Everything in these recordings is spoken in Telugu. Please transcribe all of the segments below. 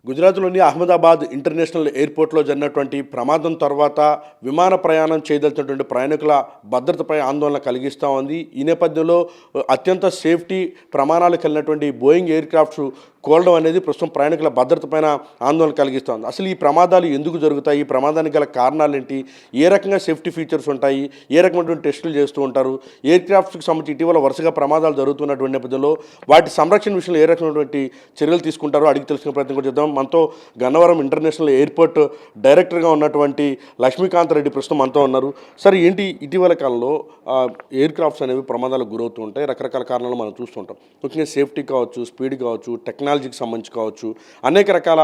గుజరాత్లోని అహ్మదాబాద్ ఇంటర్నేషనల్ ఎయిర్పోర్ట్లో జరిగినటువంటి ప్రమాదం తర్వాత విమాన ప్రయాణం చేయదలిచినటువంటి ప్రయాణికుల భద్రతపై ఆందోళన కలిగిస్తూ ఉంది. ఈ నేపథ్యంలో అత్యంత సేఫ్టీ ప్రమాణాలు కలిగినటువంటి బోయింగ్ ఎయిర్ క్రాఫ్ట్స్ కోల్డం అనేది ప్రస్తుతం ప్రయాణికుల భద్రతపైన ఆందోళన కలిగిస్తుంది. అసలు ఈ ప్రమాదాలు ఎందుకు జరుగుతాయి, ఈ ప్రమాదానికి గల కారణాలు ఏంటి, ఏ రకంగా సేఫ్టీ ఫీచర్స్ ఉంటాయి, ఏ రకమైనటువంటి టెస్టులు చేస్తూ ఉంటారు, ఎయిర్ క్రాఫ్ట్స్కి సంబంధించి ఇటీవల వరుసగా ప్రమాదాలు జరుగుతున్నటువంటి నేపథ్యంలో వాటి సంరక్షణ విషయంలో ఏ రకమైనటువంటి చర్యలు తీసుకుంటారో అడిగి తెలుసుకునే ప్రయత్నం కూడా చేద్దాం. మనతో గన్నవరం ఇంటర్నేషనల్ ఎయిర్పోర్ట్ డైరెక్టర్గా ఉన్నటువంటి లక్ష్మీకాంత్ రెడ్డి ప్రస్తుతం మనతో ఉన్నారు. సార్, ఏంటి ఇటీవల కాలంలో ఎయిర్ క్రాఫ్ట్స్ అనేవి ప్రమాదాలకు గురవుతూ ఉంటాయి, రకరకాల కారణాలు మనం చూస్తుంటాం. ముఖ్యంగా సేఫ్టీ కావచ్చు, స్పీడ్ కావచ్చు, టెక్నాలజీకి సంబంధించి కావచ్చు, అనేక రకాల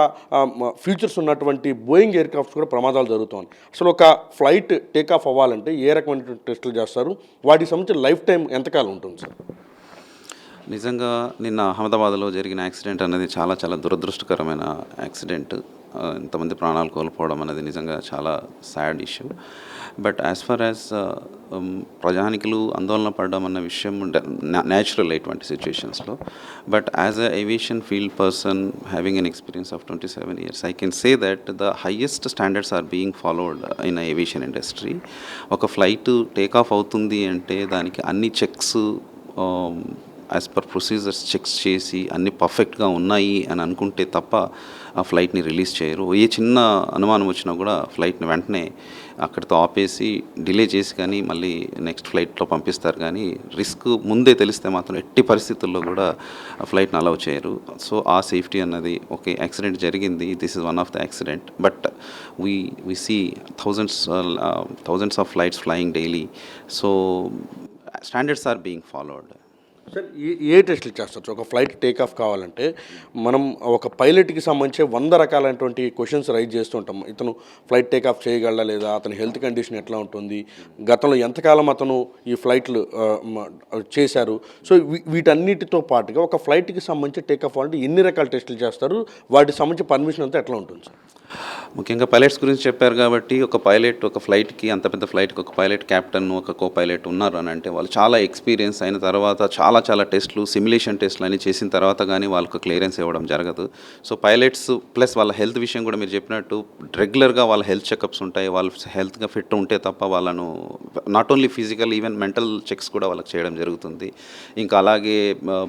ఫీచర్స్ ఉన్నటువంటి బోయింగ్ ఎయిర్ క్రాఫ్ట్స్ కూడా ప్రమాదాలు జరుగుతుంది. అసలు ఒక ఫ్లైట్ టేక్ ఆఫ్ అవ్వాలంటే ఏ రకమైన టెస్టులు చేస్తారు, వాటికి సంబంధించి లైఫ్ టైం ఎంతకాలం ఉంటుంది సార్? నిజంగా నిన్న అహ్మదాబాద్లో జరిగిన యాక్సిడెంట్ అనేది చాలా చాలా దురదృష్టకరమైన యాక్సిడెంట్. ఇంతమంది ప్రాణాలు కోల్పోవడం అనేది నిజంగా చాలా sad issue. But as far as ప్రయాణికులు ఆందోళన పడడం అన్న విషయం న్యాచురల్ ఇటువంటి సిచ్యుయేషన్స్లో. But as a aviation field person having an experience of 27 years, I can say that the highest standards are being followed in aviation industry. ఒక ఫ్లైట్ టేక్ ఆఫ్ అవుతుంది అంటే దానికి అన్ని checks as per procedures checks చేసి అన్నీ పర్ఫెక్ట్గా ఉన్నాయి అని అనుకుంటే తప్ప ఆ ఫ్లైట్ని రిలీజ్ చేయరు. ఏ చిన్న అనుమానం వచ్చినా కూడా ఫ్లైట్ని వెంటనే అక్కడితో ఆపేసి డిలే చేసి కానీ మళ్ళీ నెక్స్ట్ ఫ్లైట్లో పంపిస్తారు. కానీ రిస్క్ ముందే తెలిస్తే మాత్రం ఎట్టి పరిస్థితుల్లో కూడా ఆ ఫ్లైట్ని అలౌ చేయరు. సో ఆ సేఫ్టీ అన్నది ఓకే, యాక్సిడెంట్ జరిగింది, this is one of the accident, but we see thousands of flights flying daily. So standards are being followed. Sir, ఏ టెస్టులు చేస్తారు? ఒక ఫ్లైట్ టేక్ ఆఫ్ కావాలంటే మనం ఒక పైలట్కి సంబంధించి 100 రకాలైనటువంటి క్వశ్చన్స్ రైజ్ చేస్తుంటాం. ఇతను ఫ్లైట్ టేక్ ఆఫ్ చేయగలడా లేదా, అతని హెల్త్ కండిషన్ ఎట్లా ఉంటుంది, గతంలో ఎంతకాలం అతను ఈ ఫ్లైట్లు చేశారు. సో వీటన్నిటితో పాటుగా ఒక ఫ్లైట్కి సంబంధించి టేక్ ఆఫ్ అంటే ఎన్ని రకాల టెస్టులు చేస్తారు, వాటికి సంబంధించి పర్మిషన్ అంతా ఎట్లా ఉంటుంది సార్? ముఖ్యంగా పైలట్స్ గురించి చెప్పారు కాబట్టి, ఒక పైలట్ ఒక ఫ్లైట్కి, అంత పెద్ద ఫ్లైట్కి ఒక పైలట్, క్యాప్టెన్, ఒక కో పైలట్ ఉన్నారు అని అంటే వాళ్ళు చాలా ఎక్స్పీరియన్స్ అయిన తర్వాత చాలా టెస్టులు, సిమ్యులేషన్ టెస్టులు అని చేసిన తర్వాత కానీ వాళ్ళకు క్లియరెన్స్ ఇవ్వడం జరగదు. సో పైలట్స్ ప్లస్ వాళ్ళ హెల్త్ విషయం కూడా మీరు చెప్పినట్టు రెగ్యులర్గా వాళ్ళ హెల్త్ చెకప్స్ ఉంటాయి. వాళ్ళు హెల్త్గా ఫిట్ ఉంటే తప్ప వాళ్ళను not only physical even mental checks కూడా వాళ్ళకి చేయడం జరుగుతుంది. ఇంకా అలాగే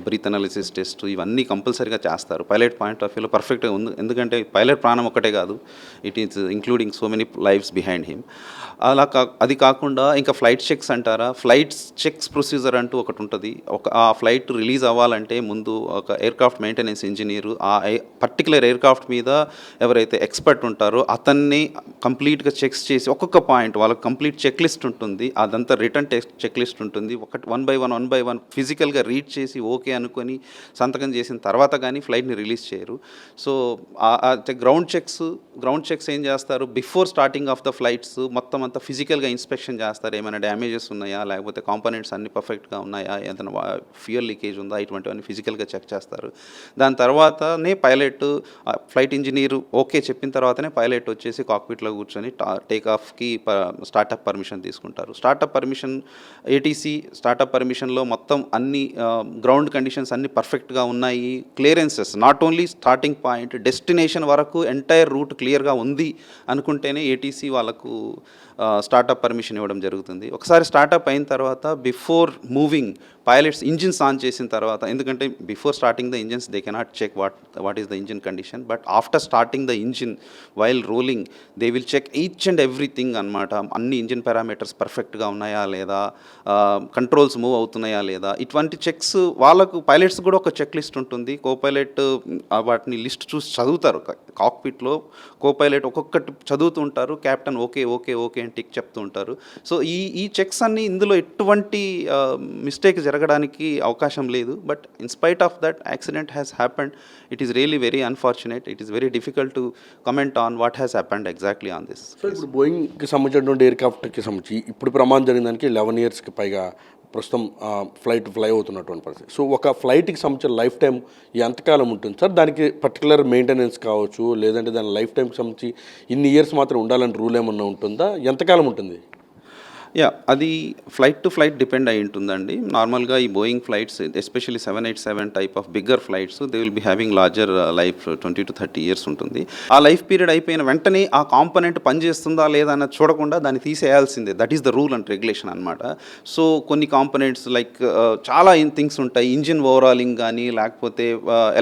బ్రీత్ అనాలిసిస్ టెస్ట్ ఇవన్నీ కంపల్సరీగా చేస్తారు. పైలట్ పాయింట్ ఆఫ్ వ్యూలో పర్ఫెక్ట్గా ఉంది, ఎందుకంటే పైలట్ ప్రాణం ఒకటే కాదు, it is including so many lifes behind him. అది కాకుండా ఇంకా ఫ్లైట్ చెక్స్ అంటారా, ఫ్లైట్స్ చెక్స్ ప్రొసీజర్ అంటూ ఒకటి ఉంటుంది. ఆ ఫ్లైట్ రిలీజ్ అవ్వాలంటే ముందు ఒక ఎయిర్క్రాఫ్ట్ మెయింటెనెన్స్ ఇంజనీరు ఆ పర్టికులర్ ఎయిర్క్రాఫ్ట్ మీద ఎవరైతే ఎక్స్పర్ట్ ఉంటారో అతన్ని కంప్లీట్గా చెక్స్ చేసి ఒక్కొక్క పాయింట్ వాళ్ళకి కంప్లీట్ చెక్ లిస్ట్ ఉంటుంది. అదంతా రిటర్న్ చెక్ లిస్ట్ ఉంటుంది. ఒకటి వన్ బై వన్ ఫిజికల్గా రీడ్ చేసి ఓకే అనుకొని సంతకం చేసిన తర్వాత కానీ ఫ్లైట్ని రిలీజ్ చేయరు. సో గ్రౌండ్ చెక్స్ ఏం చేస్తారు, before starting of the flights మొత్తం అంతా ఫిజికల్గా ఇన్స్పెక్షన్ చేస్తారు. ఏమైనా డ్యామేజెస్ ఉన్నాయా, లేకపోతే కాంపోనెంట్స్ అన్ని పర్ఫెక్ట్గా ఉన్నాయా, ఏదైనా ఫ్యూయల్ లీకేజ్ ఉందా, ఇటువంటివన్నీ ఫిజికల్గా చెక్ చేస్తారు. దాని తర్వాతనే పైలట్, ఫ్లైట్ ఇంజనీరు ఓకే చెప్పిన తర్వాతనే పైలట్ వచ్చేసి కాక్పిట్లో కూర్చొని టేక్ ఆఫ్కి స్టార్టప్ పర్మిషన్ తీసుకుంటారు. స్టార్టప్ పర్మిషన్ ఏటీసీ స్టార్టప్ పర్మిషన్లో మొత్తం అన్ని గ్రౌండ్ కండిషన్స్ అన్ని పర్ఫెక్ట్గా ఉన్నాయి. Clearances not only starting point, destination వరకు ఎంటైర్ రూట్ క్లియర్గా ఉంది అనుకుంటేనే ఏటీసీ వాళ్ళకు స్టార్టప్ పర్మిషన్ ఇవ్వడం జరుగుతుంది. ఒకసారి స్టార్టప్ అయిన తర్వాత before moving pilots engines on చేసిన తర్వాత, ఎందుకంటే before starting the engines they cannot check what is the engine condition, but after starting the engine while rolling they will check each and everything అనమాట. అన్ని ఇంజిన్ పారామీటర్స్ పర్ఫెక్ట్గా ఉన్నాయా లేదా, కంట్రోల్స్ మూవ్ అవుతున్నాయా లేదా, ఇటువంటి చెక్స్ వాళ్ళకు పైలట్స్ కూడా ఒక చెక్ లిస్ట్ ఉంటుంది. కో పైలట్ వాటిని లిస్ట్ చూసి చదువుతారు. కాక్పిట్లో కో పైలట్ ఒక్కొక్కటి చదువుతూ ఉంటారు, క్యాప్టెన్ ఓకే ఓకే ఓకే అని టిక్ చెప్తూ ఉంటారు. సో ఈ చెక్స్ అన్నీ ఇందులో ఎటువంటి మిస్టేక్ జరగడానికి అవకాశం లేదు. But in spite of that accident has happened. It is really very unfortunate. It is very difficult to comment on what has happened exactly on this. So ఇప్పుడు బోయింగ్కి సంబంధించినటువంటి ఎయిర్క్రాఫ్ట్కి సంబంధించి ఇప్పుడు ప్రమాదం జరిగిన దానికి 11 yearsకి పైగా ప్రస్తుతం ఫ్లైట్ ఫ్లై అవుతున్నటువంటి పరిస్థితి. సో ఒక ఫ్లైట్కి సంబంధించిన లైఫ్ టైం ఎంతకాలం ఉంటుంది సార్? దానికి పర్టికులర్ మెయింటెనెన్స్ కావచ్చు, లేదంటే దాని లైఫ్ టైంకి సంబంధించి ఇన్ని ఇయర్స్ మాత్రం ఉండాలని రూల్ ఏమన్నా ఉంటుందా? ఎంతకాలం ఉంటుంది? యా, అది ఫ్లైట్ టు ఫ్లైట్ డిపెండ్ అయి ఉంటుందండి. నార్మల్గా ఈ Boeing flights especially 787 type of bigger flights they will be having larger life 20 to 30 years ఉంటుంది. ఆ లైఫ్ పీరియడ్ అయిపోయిన వెంటనే ఆ కాంపనెంట్ పనిచేస్తుందా లేదా అన్నది చూడకుండా దాన్ని తీసేయాల్సిందే. That is the rule and regulation అనమాట. సో కొన్ని కాంపనెంట్స్ లైక్ చాలా థింగ్స్ ఉంటాయి. ఇంజిన్ ఓవరాలింగ్ కానీ లేకపోతే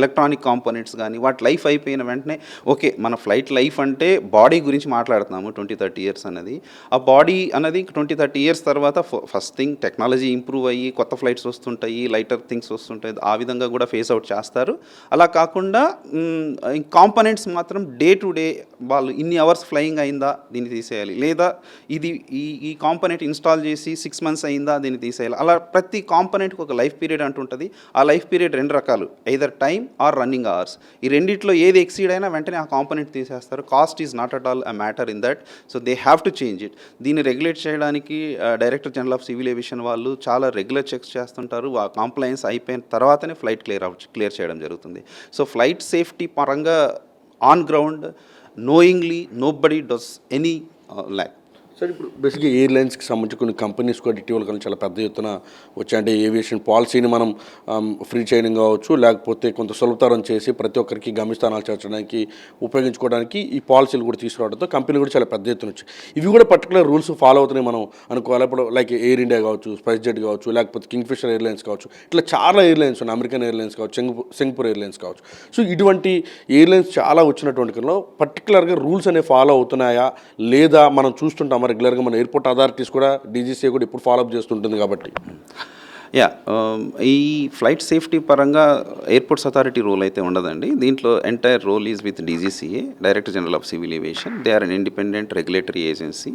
ఎలక్ట్రానిక్ కాంపోనెంట్స్ కానీ వాటి లైఫ్ అయిపోయిన వెంటనే ఓకే, మన ఫ్లైట్ లైఫ్ అంటే బాడీ గురించి మాట్లాడుతున్నాము 20-30 years అనేది. ఆ బాడీ అన్నది 20-30 years తర్వాత ఫస్ట్ థింగ్ టెక్నాలజీ ఇంప్రూవ్ అయ్యి కొత్త ఫ్లైట్స్ వస్తుంటాయి, లైటర్ థింగ్స్ వస్తుంటాయి, ఆ విధంగా కూడా ఫేస్ అవుట్ చేస్తారు. అలా కాకుండా కాంపనెంట్స్ మాత్రం డే టు డే వాళ్ళు ఇన్ని అవర్స్ ఫ్లయింగ్ అయిందా దీన్ని తీసేయాలి, లేదా ఇది ఈ కాంపనెంట్ ఇన్స్టాల్ చేసి 6 months అయిందా దీన్ని తీసేయాలి. అలా ప్రతి కాంపనెంట్కి ఒక లైఫ్ పీరియడ్ అంటుంటుంది. ఆ లైఫ్ పీరియడ్ 2 రకాలు, either time or running hours. ఈ రెండిట్లో ఏది ఎక్సీడ్ అయినా వెంటనే ఆ కాంపనెంట్ తీసేస్తారు. Cost is not at all a matter in that. So they have to change it. దీన్ని రెగ్యులేట్ చేయడానికి director general of civil aviation వాళ్ళు చాలా రెగ్యులర్ చెక్స్ చేస్తుంటారు. ఆ కాంప్లయన్స్ అయిపోయిన తర్వాతనే ఫ్లైట్ క్లియర్ చేయడం జరుగుతుంది. సో ఫ్లైట్ సేఫ్టీ పరంగా on ground knowingly nobody does any lakh. Sir, ఇప్పుడు బేసిక్గా ఎయిర్లైన్స్కి సంబంధించి కొన్ని కంపెనీస్ కూడా ఇటీవల కాలం చాలా పెద్ద ఎత్తున వచ్చాయి. అంటే ఏవియేషన్ పాలసీని మనం ఫ్రీ చేయడం కావచ్చు, లేకపోతే కొంత సులభతరం చేసి ప్రతి ఒక్కరికి గమ్యస్థానాలు చేర్చడానికి ఉపయోగించుకోవడానికి ఈ పాలసీలు కూడా తీసుకురావడంతో కంపెనీలు కూడా చాలా పెద్ద ఎత్తున వచ్చాయి. ఇవి కూడా పర్టికులర్ రూల్స్ ఫాలో అవుతున్నాయి మనం అనుకోవాలి. ఇప్పుడు లైక్ ఎయిర్ ఇండియా కావచ్చు, స్పైస్ జెట్ కావచ్చు, లేకపోతే కింగ్ఫిషర్ ఎయిర్లైన్స్ కావచ్చు, ఇట్లా చాలా ఎయిర్లైన్స్ ఉన్నాయి. అమెరికన్ ఎయిర్లైన్స్ కావచ్చు, సింగపూర్ ఎయిర్లైన్స్ కావచ్చు. సో ఇటువంటి ఎయిర్లైన్స్ చాలా వచ్చినటువంటి కాలంలో పర్టికులర్గా రూల్స్ అనేవి ఫాలో అవుతున్నాయా లేదా మనం చూస్తుంటాం. రెగ్యులర్గా మన ఎయిర్పోర్ట్ అథారిటీస్ కూడా డీజీసీ కూడా ఇప్పుడు ఫాలోఅప్ చేస్తుంటుంది కాబట్టి. యా, ఈ ఫ్లైట్ సేఫ్టీ పరంగా ఎయిర్పోర్ట్స్ అథారిటీ రోల్ అయితే ఉండదండి. దీంట్లో entire role is with DGCA, director general of civil aviation. They are an independent regulatory agency.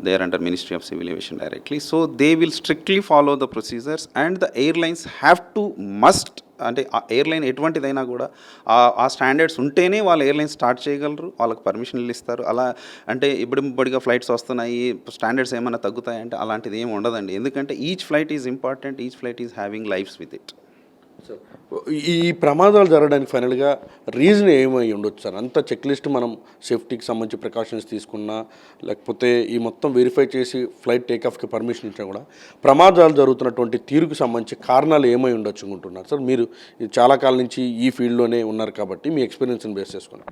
They are under ministry of civil aviation directly. So they will strictly follow the procedures and the airlines have to must, అంటే ఆ ఎయిర్లైన్ ఎటువంటిదైనా కూడా ఆ స్టాండర్డ్స్ ఉంటేనే వాళ్ళు ఎయిర్లైన్ స్టార్ట్ చేయగలరు, వాళ్ళకి పర్మిషన్లు ఇస్తారు. అలా అంటే ఇబ్బడిగా ఫ్లైట్స్ వస్తున్నాయి, స్టాండర్డ్స్ ఏమైనా తగ్గుతాయంటే అలాంటిది ఏమి ఉండదండి. ఎందుకంటే each flight is important, each flight is having lifes with it. ఈ ప్రమాదాలు జరగడానికి ఫైనల్గా రీజన్ ఏమై ఉండొచ్చు సార్? అంత చెక్ లిస్ట్ మనం సేఫ్టీకి సంబంధించి ప్రికాషన్స్ తీసుకున్నా, లేకపోతే ఈ మొత్తం వెరిఫై చేసి ఫ్లైట్ టేకాఫ్కి పర్మిషన్ ఇచ్చినా కూడా ప్రమాదాలు జరుగుతున్నటువంటి తీరుకు సంబంధించి కారణాలు ఏమై ఉండొచ్చు అనుకుంటున్నారు సార్? మీరు చాలా కాలం నుంచి ఈ ఫీల్డ్లోనే ఉన్నారు కాబట్టి మీ ఎక్స్పీరియన్స్ని బేస్ చేసుకుని.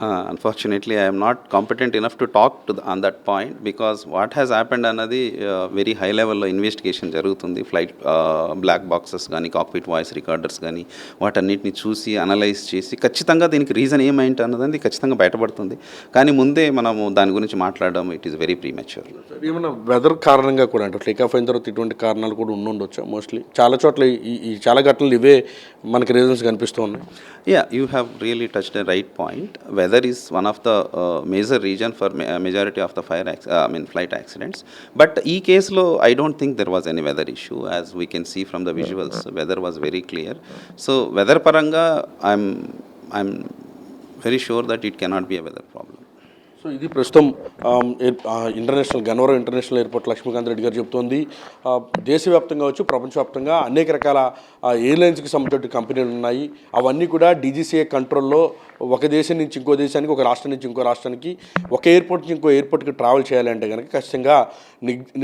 Unfortunately, I am not competent enough to talk on that point because what has happened అన్నది వెరీ హై లెవెల్లో ఇన్వెస్టిగేషన్ జరుగుతుంది. ఫ్లైట్ బ్లాక్ బాక్సెస్ కానీ, కాక్పిట్ వాయిస్ రికార్డర్స్ కానీ వాటన్నిటిని చూసి అనలైజ్ చేసి ఖచ్చితంగా దీనికి రీజన్ ఏమైంది అన్నది ఖచ్చితంగా బయటపడుతుంది. కానీ ముందే మనము దాని గురించి మాట్లాడడం ఇట్ ఈస్ వెరీ ప్రీమెచ్యూర్. ఏమైనా వెదర్ కారణంగా కూడా అంటే టేక్ ఆఫ్ అయిన తర్వాత ఇటువంటి కారణాలు కూడా ఉండొచ్చు మోస్ట్లీ. చాలా చోట్ల ఈ చాలా ఘటనలు ఇవే మనకి రీజన్స్ కనిపిస్తూ ఉన్నాయి. Yeah, you have really touched a right point. Weather is one of the major reason for majority of the flight accidents. But in case lo, I don't think there was any weather issue. As we can see from the visuals, weather was very clear. So weather paranga, I'm very sure that it cannot be a weather problem. So ఇది ప్రస్తుతం గన్నవరం ఇంటర్నేషనల్ ఎయిర్పోర్ట్ లక్ష్మీకాంత్ రెడ్డి గారు చెప్తోంది. దేశవ్యాప్తంగా కావచ్చు, ప్రపంచవ్యాప్తంగా అనేక రకాల ఎయిర్లైన్స్కి సంబంధించిన కంపెనీలు ఉన్నాయి. అవన్నీ కూడా డీజీసీఏ కంట్రోల్లో ఒక దేశం నుంచి ఇంకో దేశానికి, ఒక రాష్ట్రం నుంచి ఇంకో రాష్ట్రానికి, ఒక ఎయిర్పోర్ట్ నుంచి ఇంకో ఎయిర్పోర్ట్కి ట్రావెల్ చేయాలంటే కనుక ఖచ్చితంగా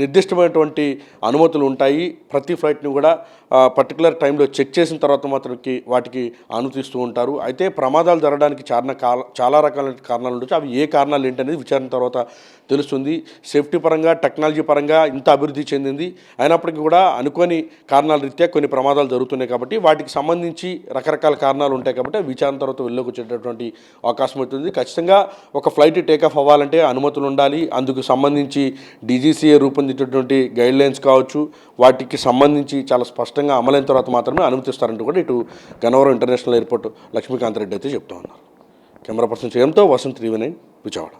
నిర్దిష్టమైనటువంటి అనుమతులు ఉంటాయి. ప్రతి ఫ్లైట్ని కూడా పర్టికులర్ టైంలో చెక్ చేసిన తర్వాత మాత్రమే వాటికి అనుమతిస్తూ ఉంటారు. అయితే ప్రమాదాలు జరగడానికి చాలా రకాల కారణాలు ఉండొచ్చు. అవి ఏ కారణాలు ఏంటనేది విచారణ తర్వాత తెలుస్తుంది. సేఫ్టీ పరంగా, టెక్నాలజీ పరంగా ఇంత అభివృద్ధి చెందింది అయినప్పటికీ కూడా అనుకోని కారణాల రీత్యా కొన్ని ప్రమాదాలు జరుగుతున్నాయి కాబట్టి వాటికి సంబంధించి రకరకాల కారణాలు ఉంటాయి కాబట్టి విచారణ తర్వాత వెళ్ళలోకి వచ్చేటటువంటి అవకాశం అవుతుంది. ఖచ్చితంగా ఒక ఫ్లైట్ టేకాఫ్ అవ్వాలంటే అనుమతులు ఉండాలి. అందుకు సంబంధించి డీజీసీఏ రూపొందించినటువంటి గైడ్లైన్స్ కావచ్చు, వాటికి సంబంధించి చాలా స్పష్టంగా అమలైన తర్వాత మాత్రమే అనుమతిస్తారంటూ కూడా ఇటు గన్నవరం ఇంటర్నేషనల్ ఎయిర్పోర్ట్ లక్ష్మీకాంత్ రెడ్డి అయితే చెప్తా ఉన్నారు. కెమెరా పర్సన్ చేయంతో వసంత్ 3v9 విజయవాడ.